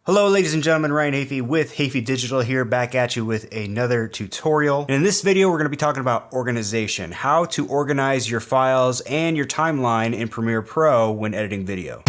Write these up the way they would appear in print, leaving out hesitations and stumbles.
Hello ladies and gentlemen, Ryan Hafey with Hafey Digital here, back at you with another tutorial. And in this video we're going to be talking about organization, how to organize your files and your timeline in Premiere Pro when editing video.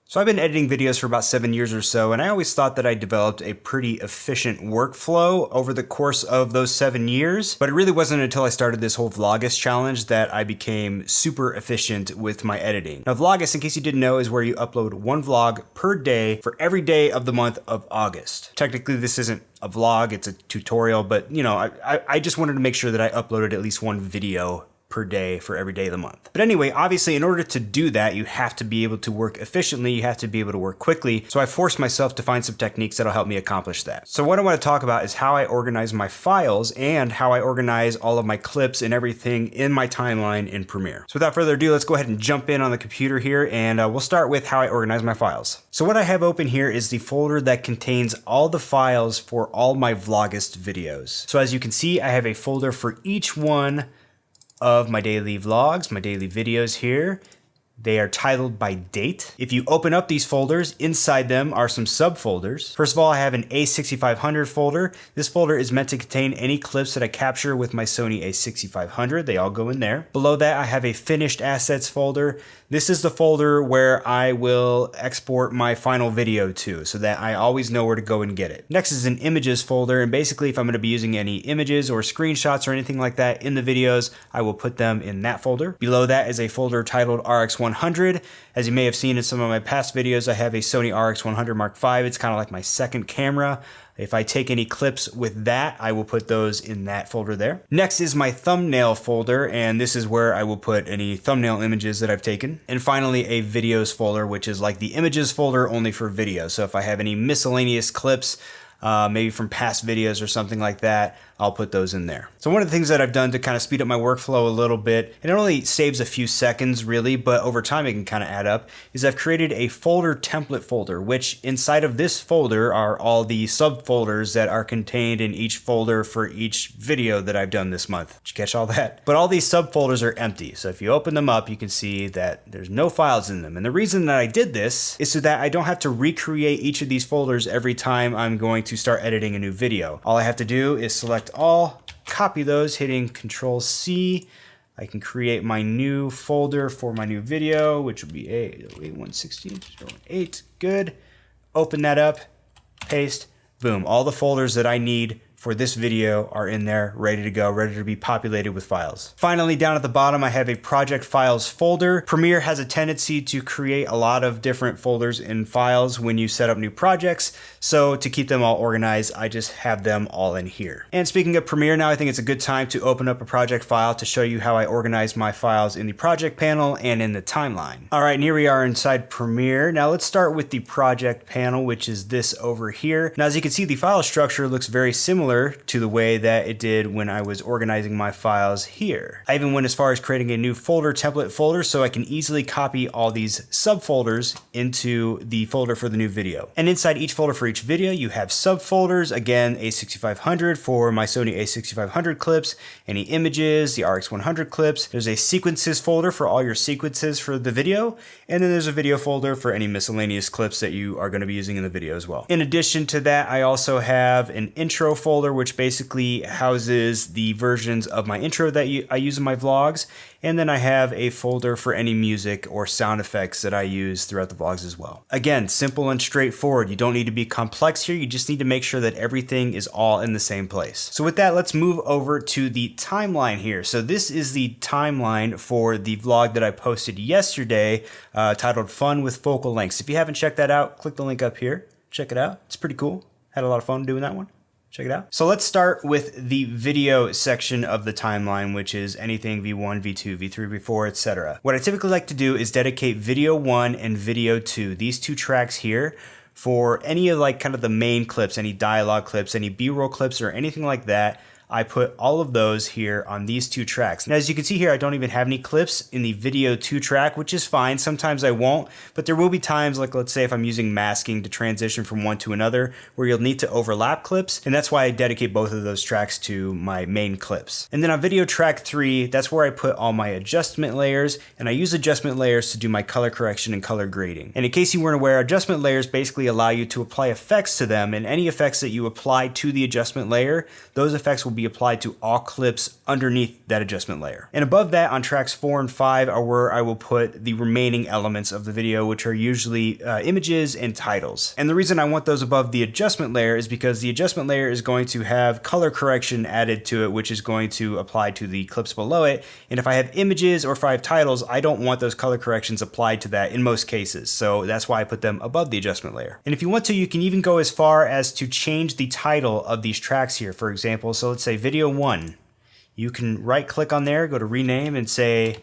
So I've been editing videos for about 7 years or so, and I always thought that I developed a pretty efficient workflow over the course of those 7 years, but it really wasn't until I started this whole vlogust challenge that I became super efficient with my editing. Now vlogust, in case you didn't know, is where you upload one vlog per day for every day of the month of August. Technically this isn't a vlog, it's a tutorial, but you know, I just wanted to make sure that I uploaded at least one video per day for every day of the month. But anyway, obviously in order to do that, you have to be able to work efficiently, you have to be able to work quickly. So I forced myself to find some techniques that'll help me accomplish that. So what I want to talk about is how I organize my files and how I organize all of my clips and everything in my timeline in Premiere. So without further ado, let's go ahead and jump in on the computer here, and we'll start with how I organize my files. So what I have open here is the folder that contains all the files for all my vlogust videos. So as you can see, I have a folder for each one of my daily vlogs, my daily videos here. They are titled by date. If you open up these folders, inside them are some subfolders. First of all, I have an A6500 folder. This folder is meant to contain any clips that I capture with my Sony A6500. They all go in there. Below that, I have a finished assets folder. This is the folder where I will export my final video to, so that I always know where to go and get it. Next is an images folder, and basically if I'm going to be using any images or screenshots or anything like that in the videos, I will put them in that folder. Below that is a folder titled RX100. As you may have seen in some of my past videos, I have a Sony RX100 Mark V. It's kind of like my second camera. If I take any clips with that, I will put those in that folder there. Next is my thumbnail folder, and this is where I will put any thumbnail images that I've taken. And finally, a videos folder, which is like the images folder only for video. So if I have any miscellaneous clips, maybe from past videos or something like that, I'll put those in there. So one of the things that I've done to kind of speed up my workflow a little bit, and it only saves a few seconds really, but over time it can kind of add up, is I've created a folder template folder, which inside of this folder are all the subfolders that are contained in each folder for each video that I've done this month. Did you catch all that? But all these subfolders are empty. So if you open them up, you can see that there's no files in them. And the reason that I did this is so that I don't have to recreate each of these folders every time I'm going to start editing a new video. All I have to do is select all, copy those, hitting Control C. I can create my new folder for my new video, which will be A116.08. Good. Open that up, paste, boom. All the folders that I need for this video are in there, ready to go, ready to be populated with files. Finally, down at the bottom, I have a project files folder. Premiere has a tendency to create a lot of different folders in files when you set up new projects. So to keep them all organized, I just have them all in here. And speaking of Premiere now, I think it's a good time to open up a project file to show you how I organize my files in the project panel and in the timeline. All right, and here we are inside Premiere. Now let's start with the project panel, which is this over here. Now, as you can see, the file structure looks very similar to the way that it did when I was organizing my files here. I even went as far as creating a new folder template folder so I can easily copy all these subfolders into the folder for the new video. And inside each folder for each video, you have subfolders. Again, A6500 for my Sony A6500 clips, any images, the RX100 clips. There's a sequences folder for all your sequences for the video. And then there's a video folder for any miscellaneous clips that you are going to be using in the video as well. In addition to that, I also have an intro folder, which basically houses the versions of my intro that I use in my vlogs. And then I have a folder for any music or sound effects that I use throughout the vlogs as well. Again, simple and straightforward. You don't need to be complex here. You just need to make sure that everything is all in the same place. So with that, let's move over to the timeline here. So this is the timeline for the vlog that I posted yesterday, titled Fun with Focal Lengths. If you haven't checked that out, click the link up here. Check it out. It's pretty cool. Had a lot of fun doing that one. Check it out. So let's start with the video section of the timeline, which is anything V1, V2, V3, V4, etc. What I typically like to do is dedicate video 1 and video 2, these two tracks here, for any of like kind of the main clips, any dialogue clips, any B-roll clips, or anything like that. I put all of those here on these 2 tracks. And as you can see here, I don't even have any clips in the video 2 track, which is fine. Sometimes I won't, but there will be times, like let's say if I'm using masking to transition from one to another, where you'll need to overlap clips, and that's why I dedicate both of those tracks to my main clips. And then on video track 3, that's where I put all my adjustment layers, and I use adjustment layers to do my color correction and color grading. And in case you weren't aware, adjustment layers basically allow you to apply effects to them, and any effects that you apply to the adjustment layer, those effects will be applied to all clips underneath that adjustment layer. And above that, on tracks 4 and 5 are where I will put the remaining elements of the video, which are usually images and titles. And the reason I want those above the adjustment layer is because the adjustment layer is going to have color correction added to it, which is going to apply to the clips below it. And if I have images or if I have titles, I don't want those color corrections applied to that in most cases. So that's why I put them above the adjustment layer. And if you want to, you can even go as far as to change the title of these tracks here. For example, so let's say video 1. You can right click on there, go to rename and say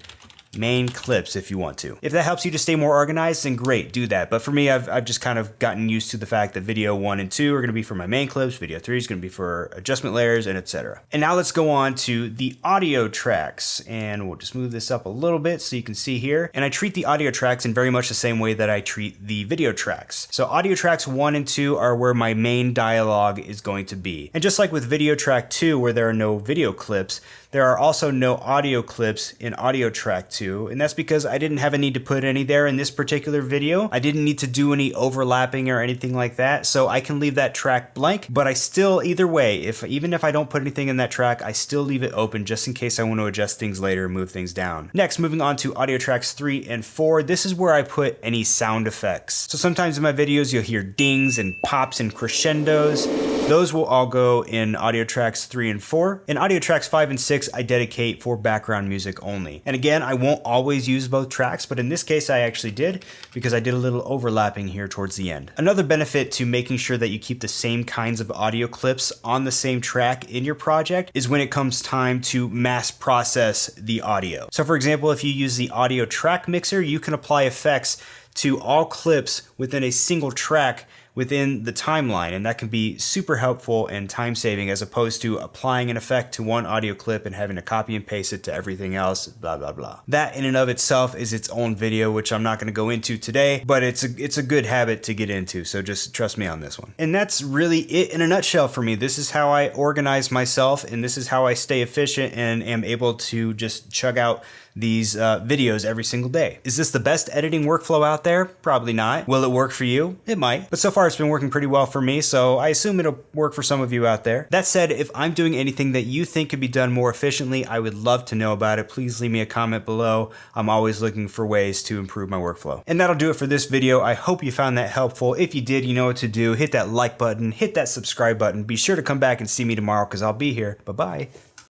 main clips if you want to. If that helps you to stay more organized, then great, do that. But for me, I've just kind of gotten used to the fact that video 1 and 2 are going to be for my main clips, video 3 is going to be for adjustment layers, and etc. And now let's go on to the audio tracks, and we'll just move this up a little bit so you can see here. And I treat the audio tracks in very much the same way that I treat the video tracks. So audio tracks 1 and 2 are where my main dialogue is going to be. And just like with video track 2, where there are no video clips, there are also no audio clips in audio track 2, and that's because I didn't have a need to put any there in this particular video. I didn't need to do any overlapping or anything like that, so I can leave that track blank, but I still, either way, even if I don't put anything in that track, I still leave it open just in case I want to adjust things later and move things down. Next, moving on to audio tracks 3 and 4, this is where I put any sound effects. So sometimes in my videos, you'll hear dings and pops and crescendos. Those will all go in audio tracks 3 and 4. In audio tracks 5 and 6, I dedicate for background music only. And again, I won't always use both tracks, but in this case I actually did, because I did a little overlapping here towards the end. Another benefit to making sure that you keep the same kinds of audio clips on the same track in your project is when it comes time to mass process the audio. So for example, if you use the audio track mixer, you can apply effects to all clips within a single track within the timeline, and that can be super helpful and time saving as opposed to applying an effect to one audio clip and having to copy and paste it to everything else, blah blah blah. That in and of itself is its own video, which I'm not going to go into today, but it's a good habit to get into, so just trust me on this one. And that's really it in a nutshell for me. This is how I organize myself, and this is how I stay efficient and am able to just chug out these videos every single day. Is this the best editing workflow out there? Probably not. Will it work for you? It might. But so far it's been working pretty well for me, so I assume it'll work for some of you out there. That said, if I'm doing anything that you think could be done more efficiently, I would love to know about it. Please leave me a comment below. I'm always looking for ways to improve my workflow. And that'll do it for this video. I hope you found that helpful. If you did, you know what to do. Hit that like button, hit that subscribe button. Be sure to come back and see me tomorrow because I'll be here. Bye-bye.